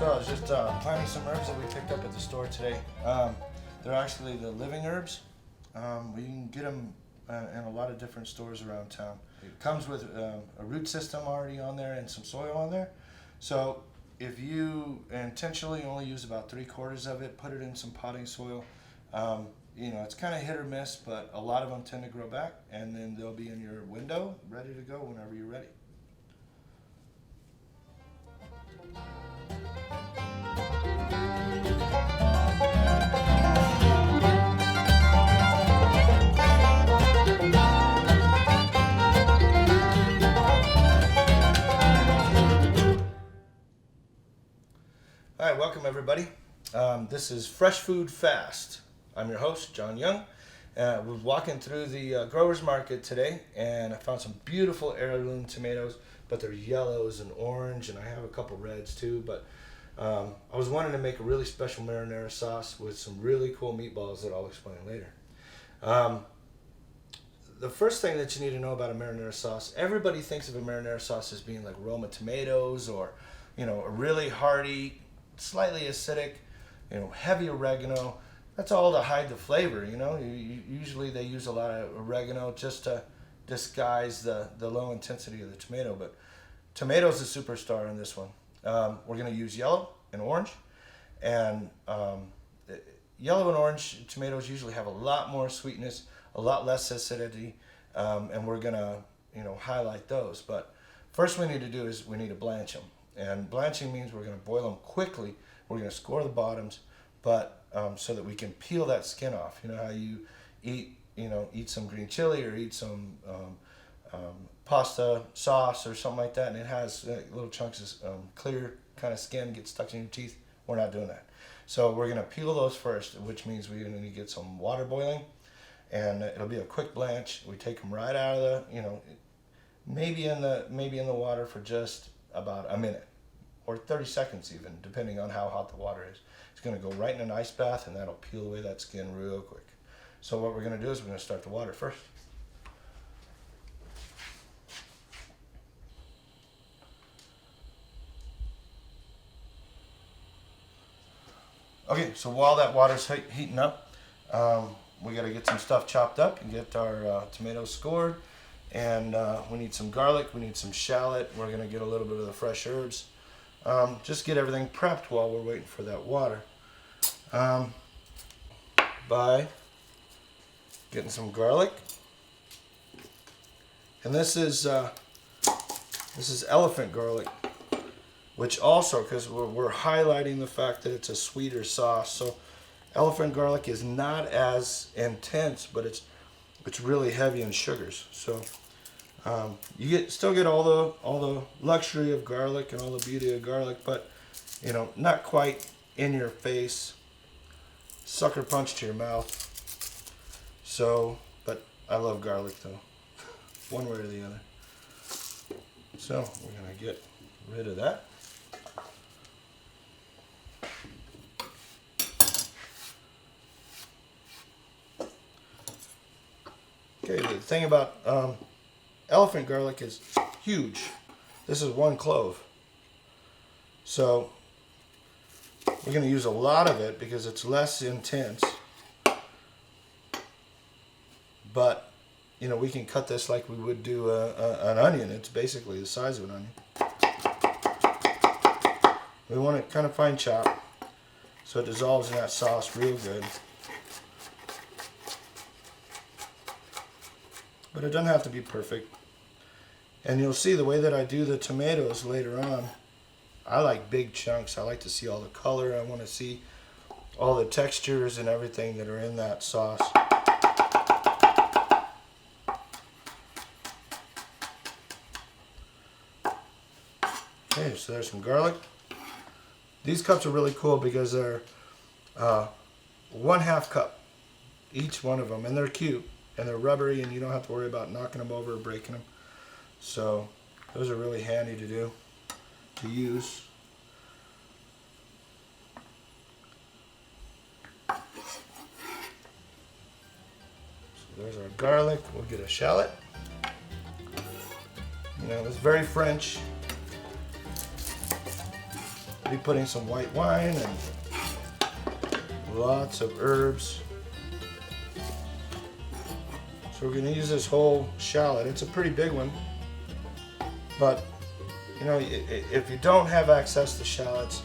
So I was just planting some herbs that we picked up at the store today. They're actually the living herbs. We can get them in a lot of different stores around town. It comes with a root system already on there and some soil on there. So if you intentionally only use about 3/4 of it, put it in some potting soil. It's kind of hit or miss, but a lot of them tend to grow back, and then they'll be in your window ready to go whenever you're ready. All right, welcome everybody. This is Fresh Food Fast. I'm your host, John Young. We're walking through the growers market today, and I found some beautiful heirloom tomatoes, but they're yellows and orange, and I have a couple reds too. But I was wanting to make a really special marinara sauce with some really cool meatballs that I'll explain later. The first thing that you need to know about a marinara sauce, everybody thinks of a marinara sauce as being like Roma tomatoes or, a really hearty, slightly acidic, heavy oregano. That's all to hide the flavor, Usually they use a lot of oregano just to disguise the low intensity of the tomato, but tomato's a superstar in this one. We're going to use yellow and orange, and yellow and orange tomatoes usually have a lot more sweetness, a lot less acidity, and we're going to, highlight those. But first we need to do is we need to blanch them. And blanching means we're going to boil them quickly. We're going to score the bottoms, but so that we can peel that skin off. You know how you eat some green chili or eat some pasta sauce or something like that, and it has little chunks of clear kind of skin get stuck in your teeth. We're not doing that. So we're going to peel those first, which means we're going to get some water boiling, and it'll be a quick blanch. We take them right out of the, maybe in the water for just about a minute or 30 seconds even, depending on how hot the water is. It's going to go right in an ice bath, and that'll peel away that skin real quick. So what we're going to do is we're going to start the water first. Okay, so while that water's heating up, we got to get some stuff chopped up and get our tomatoes scored. And we need some garlic, we need some shallot, we're going to get a little bit of the fresh herbs. Just get everything prepped while we're waiting for that water. By getting some garlic. And this is elephant garlic, which also, because we're highlighting the fact that it's a sweeter sauce, so elephant garlic is not as intense, but it's really heavy in sugars. So you still get all the luxury of garlic and all the beauty of garlic, but not quite in your face, sucker punch to your mouth. So, but I love garlic though, one way or the other. So we're gonna get rid of that. Okay, the thing about elephant garlic is huge. This is 1 clove. So we're going to use a lot of it because it's less intense. But, we can cut this like we would do an onion. It's basically the size of an onion. We want it kind of fine chopped so it dissolves in that sauce real good. But it doesn't have to be perfect. And you'll see the way that I do the tomatoes later on, I like big chunks. I like to see all the color. I want to see all the textures and everything that are in that sauce. Okay, so there's some garlic. These cups are really cool because they're 1/2 cup, each one of them, and they're cute. And they're rubbery, and you don't have to worry about knocking them over or breaking them. So those are really handy to use. So there's our garlic. We'll get a shallot. It's very French. be putting some white wine and lots of herbs. So we're going to use this whole shallot. It's a pretty big one, but you know, if you don't have access to shallots,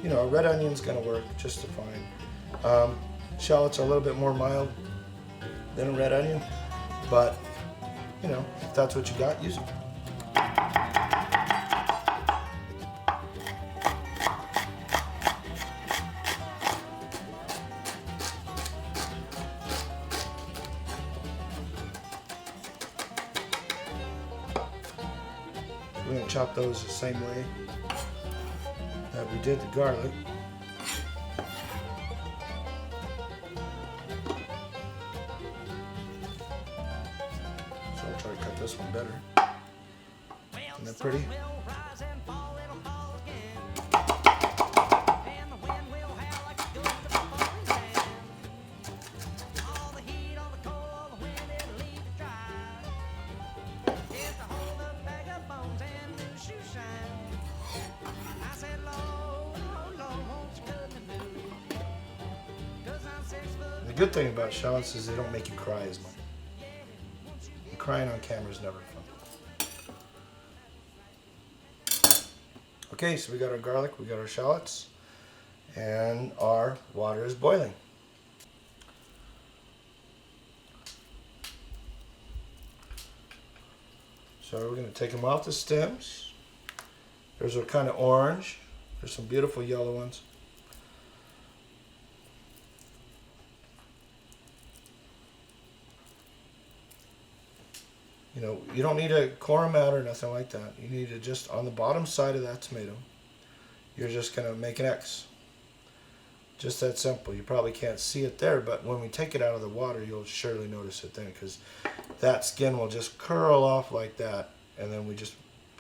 you know, a red onion's going to work just fine. Shallots are a little bit more mild than a red onion, but you know, if that's what you got, use them. We're going to chop those the same way that we did the garlic. So I'll try to cut this one better. Isn't that pretty? The good thing about shallots is they don't make you cry as much. And crying on camera is never fun. Okay, so we got our garlic, we got our shallots, and our water is boiling. So we're going to take them off the stems. Those are kind of orange. There's some beautiful yellow ones. You know, you don't need to core them out or nothing like that. You need to just, on the bottom side of that tomato, you're just going to make an X. Just that simple. You probably can't see it there, but when we take it out of the water, you'll surely notice it then, because that skin will just curl off like that, and then we just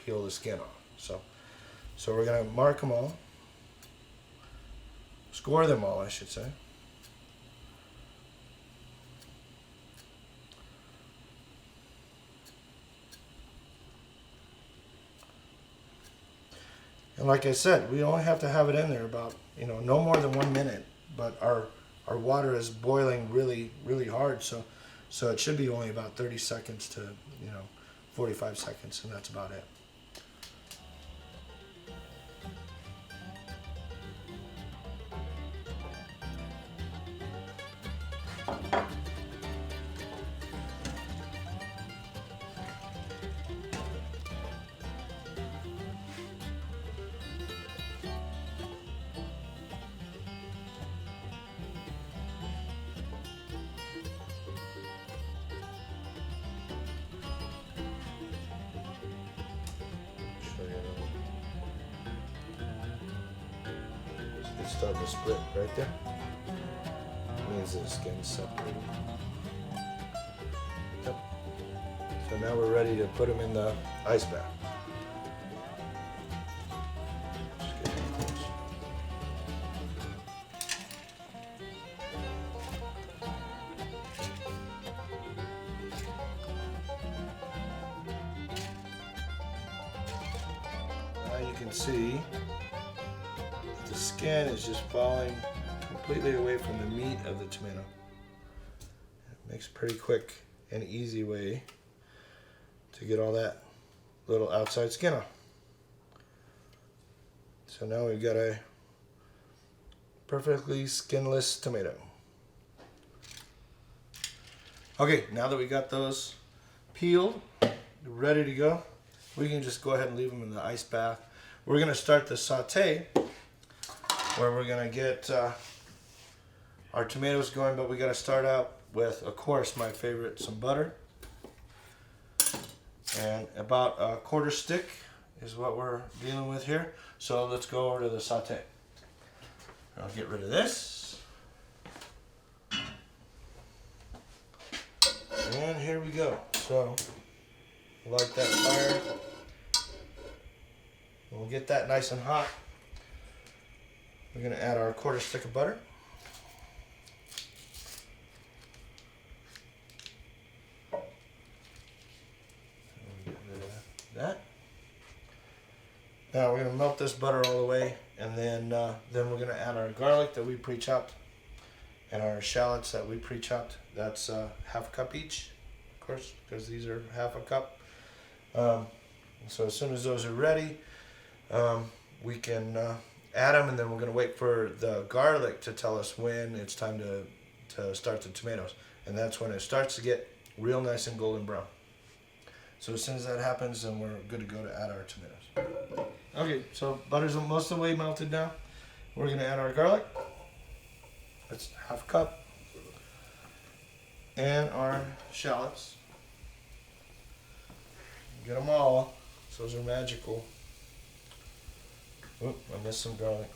peel the skin off. So we're going to mark them all. Score them all, I should say. And like I said, we only have to have it in there about, you know, no more than 1 minute. But our water is boiling really, really hard, so it should be only about 30 seconds to, you know, 45 seconds, and that's about it. It's starting to split right there. It means the skin's separated. Yep. So now we're ready to put them in the ice bath. Just get them close. Now you can see the skin is just falling completely away from the meat of the tomato. It makes a pretty quick and easy way to get all that little outside skin off. So now we've got a perfectly skinless tomato. Okay, now that we got those peeled, ready to go, we can just go ahead and leave them in the ice bath. We're going to start the saute, where we're going to get our tomatoes going, but we got to start out with, of course, my favorite, some butter. And about a quarter stick is what we're dealing with here. So let's go over to the saute. I'll get rid of this. And here we go. So light that fire. We'll get that nice and hot. We're going to add our quarter stick of butter. Get rid of that. Now we're gonna melt this butter all the way, and then we're gonna add our garlic that we pre-chopped and our shallots that we pre-chopped. That's half a cup each, of course, because these are half a cup. So as soon as those are ready, we can add them, and then we're gonna wait for the garlic to tell us when it's time to start the tomatoes, and that's when it starts to get real nice and golden brown. So as soon as that happens, then we're good to go to add our tomatoes. Okay, so butter's most of the way melted now. We're gonna add our garlic. That's half a cup. And our shallots. Get them all. Those are magical. Oop, I missed some garlic.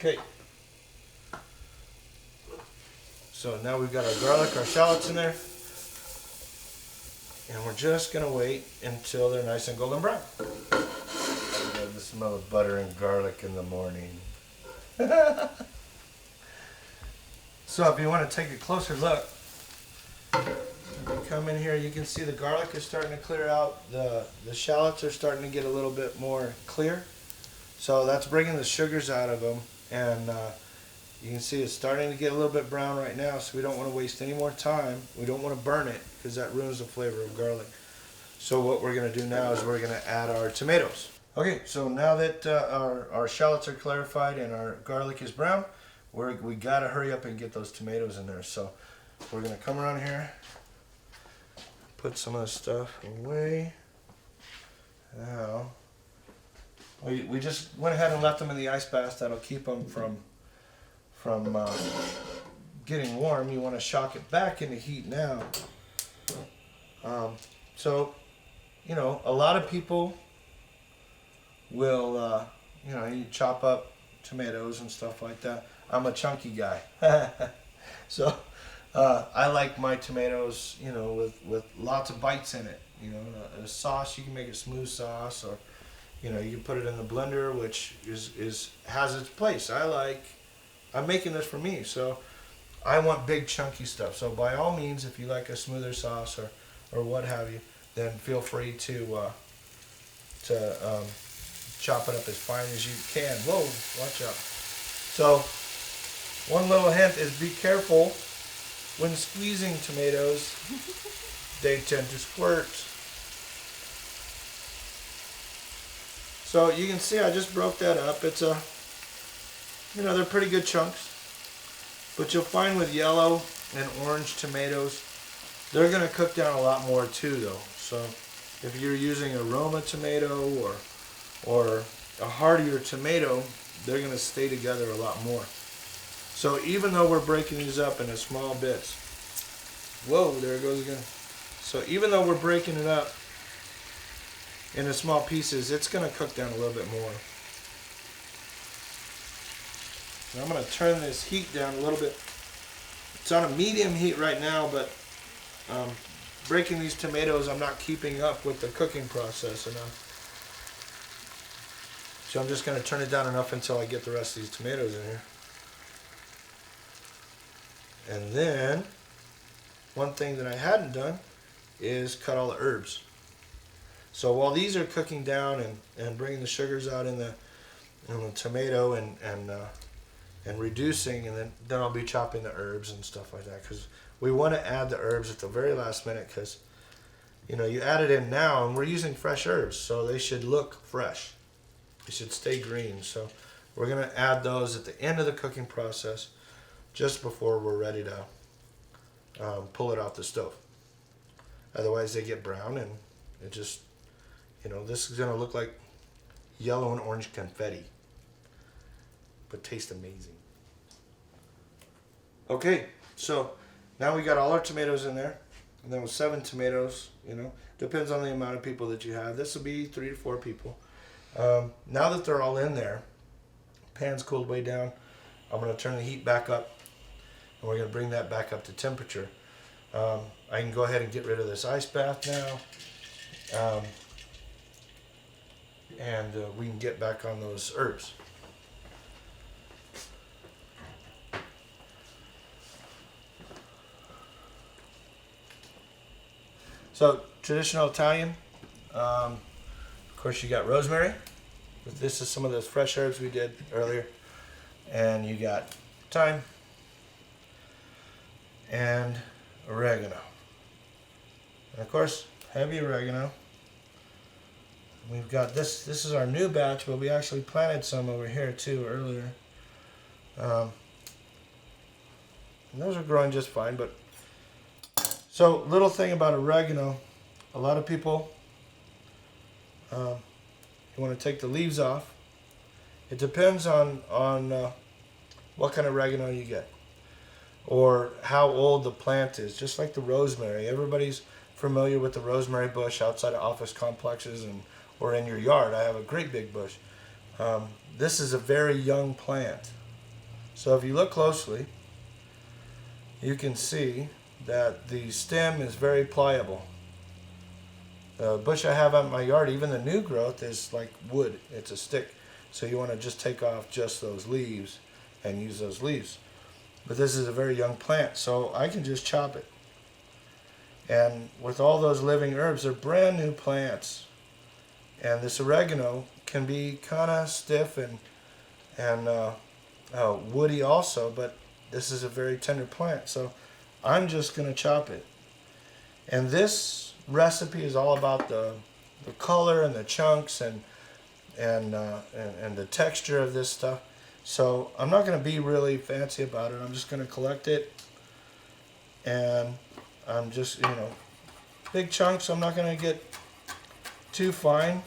Okay. So now we've got our garlic, our shallots in there. And we're just going to wait until they're nice and golden brown. I love the smell of butter and garlic in the morning. So if you want to take a closer look, if you come in here, you can see the garlic is starting to clear out. The shallots are starting to get a little bit more clear. So that's bringing the sugars out of them. And you can see it's starting to get a little bit brown right now, so we don't want to waste any more time. We don't want to burn it because that ruins the flavor of garlic. So what we're going to do now is we're going to add our tomatoes. Okay, so now that our shallots are clarified and our garlic is brown, we got to hurry up and get those tomatoes in there. So we're going to come around here, put some of the stuff away. Now, we just went ahead and left them in the ice bath. That'll keep them from getting warm. You want to shock it back into heat now. So, you know, a lot of people will, you know, you chop up tomatoes and stuff like that. I'm a chunky guy. So, I like my tomatoes, you know, with lots of bites in it. You know, a sauce, you can make a smooth sauce, or, you know, you can put it in the blender, which has its place. I'm making this for me, so I want big chunky stuff. So by all means, if you like a smoother sauce or what have you, then feel free to chop it up as fine as you can. Whoa, watch out. So one little hint is be careful when squeezing tomatoes. They tend to squirt. So you can see I just broke that up. It's you know, they're pretty good chunks. But you'll find with yellow and orange tomatoes, they're going to cook down a lot more too though. So if you're using a Roma tomato or a heartier tomato, they're going to stay together a lot more. So even though we're breaking these up into small bits, whoa, there it goes again. So even though we're breaking it up into small pieces, it's going to cook down a little bit more. Now I'm going to turn this heat down a little bit. It's on a medium heat right now, but breaking these tomatoes, I'm not keeping up with the cooking process enough. So I'm just going to turn it down enough until I get the rest of these tomatoes in here. And then, one thing that I hadn't done is cut all the herbs. So while these are cooking down and bringing the sugars out in the tomato and reducing, and then I'll be chopping the herbs and stuff like that, because we want to add the herbs at the very last minute, because you know, you add it in now and we're using fresh herbs, so they should look fresh. They should stay green. So we're going to add those at the end of the cooking process, just before we're ready to pull it off the stove. Otherwise they get brown and it just, you know, this is going to look like yellow and orange confetti, but taste amazing. Okay, so now we got all our tomatoes in there, and then with 7 tomatoes, you know, depends on the amount of people that you have. This will be 3 to 4 people. Now that they're all in there, pan's cooled way down, I'm going to turn the heat back up, and we're going to bring that back up to temperature. I can go ahead and get rid of this ice bath now, and we can get back on those herbs. So traditional Italian. Of course, you got rosemary. This is some of those fresh herbs we did earlier, and you got thyme and oregano. And of course, heavy oregano. We've got this. This is our new batch, but we actually planted some over here too earlier. And those are growing just fine. But so, little thing about oregano, a lot of people, you want to take the leaves off. It depends on what kind of oregano you get, or how old the plant is. Just like the rosemary, everybody's familiar with the rosemary bush outside of office complexes or in your yard. I have a great big bush. This is a very young plant. So if you look closely, you can see that the stem is very pliable. The bush I have out in my yard, even the new growth, is like wood. It's a stick. So you want to just take off just those leaves and use those leaves. But this is a very young plant, so I can just chop it. And with all those living herbs, they're brand new plants. And this oregano can be kind of stiff and woody also, but this is a very tender plant. So I'm just going to chop it. And this recipe is all about the color and the chunks and the texture of this stuff. So I'm not going to be really fancy about it. I'm just going to collect it, and I'm just, big chunks. I'm not going to get too fine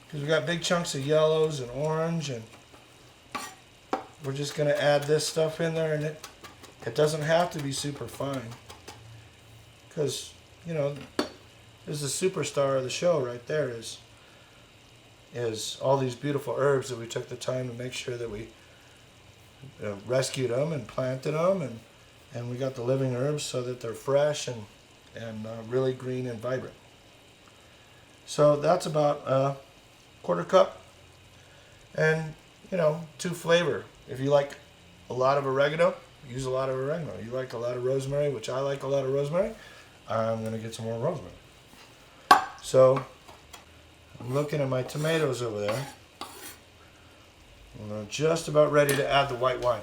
because we got big chunks of yellows and orange, and we're just going to add this stuff in there, and it doesn't have to be super fine because, this is the superstar of the show right there is all these beautiful herbs that we took the time to make sure that we rescued them and planted them, and we got the living herbs so that they're fresh and really green and vibrant. So that's about a quarter cup, and to flavor. If you like a lot of oregano, use a lot of oregano. You like a lot of rosemary, which I like a lot of rosemary, I'm going to get some more rosemary. So I'm looking at my tomatoes over there. I'm just about ready to add the white wine.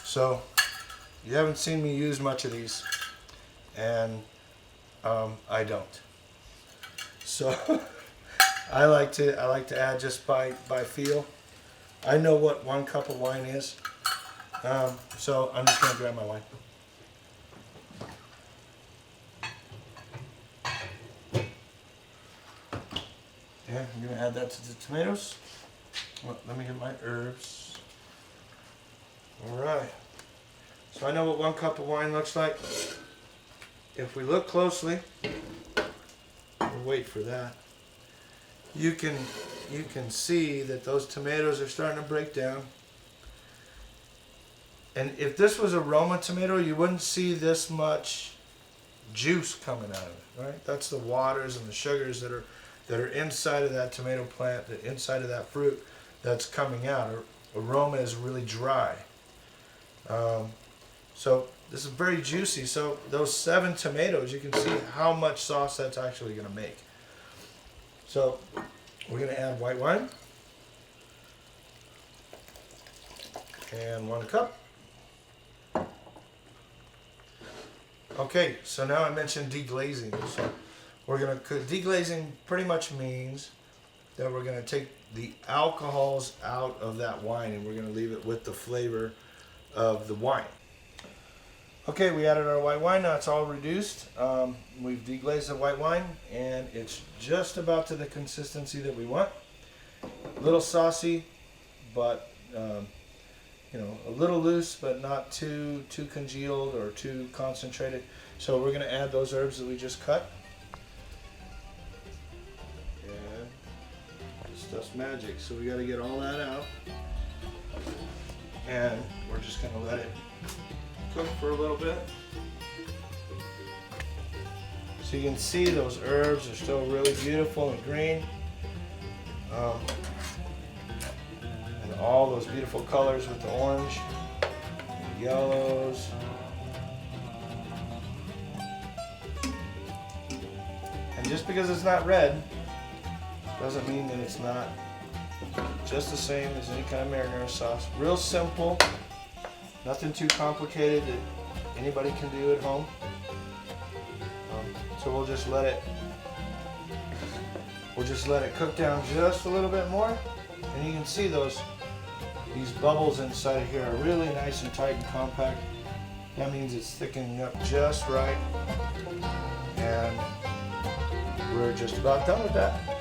So you haven't seen me use much of these, and I don't. So I like to add just by feel. I know what 1 cup of wine is, so I'm just going to grab my wine. Yeah, I'm going to add that to the tomatoes. Well, let me get my herbs. Alright. So I know what 1 cup of wine looks like. If we look closely, we'll wait for that. You can see that those tomatoes are starting to break down. And if this was a Roma tomato, you wouldn't see this much juice coming out of it, right? That's the waters and the sugars that are inside of that tomato plant, the inside of that fruit that's coming out. Aroma is really dry. So this is very juicy. So those 7 tomatoes, you can see how much sauce that's actually going to make. So we're going to add white wine. And 1 cup. Okay, so now I mentioned deglazing. So we're going to deglazing pretty much means that we're going to take the alcohols out of that wine and we're going to leave it with the flavor of the wine. Okay, we added our white wine. Now it's all reduced. We've deglazed the white wine and it's just about to the consistency that we want. A little saucy, but a little loose, but not too congealed or too concentrated. So we're going to add those herbs that we just cut. Stuff's magic, so we got to get all that out, and we're just going to let it cook for a little bit. So you can see those herbs are still really beautiful and green, and all those beautiful colors with the orange, and the yellows. And just because it's not red doesn't mean that it's not just the same as any kind of marinara sauce. Real simple, nothing too complicated that anybody can do at home. So we'll just let it cook down just a little bit more, and you can see these bubbles inside of here are really nice and tight and compact. That means it's thickening up just right, and we're just about done with that.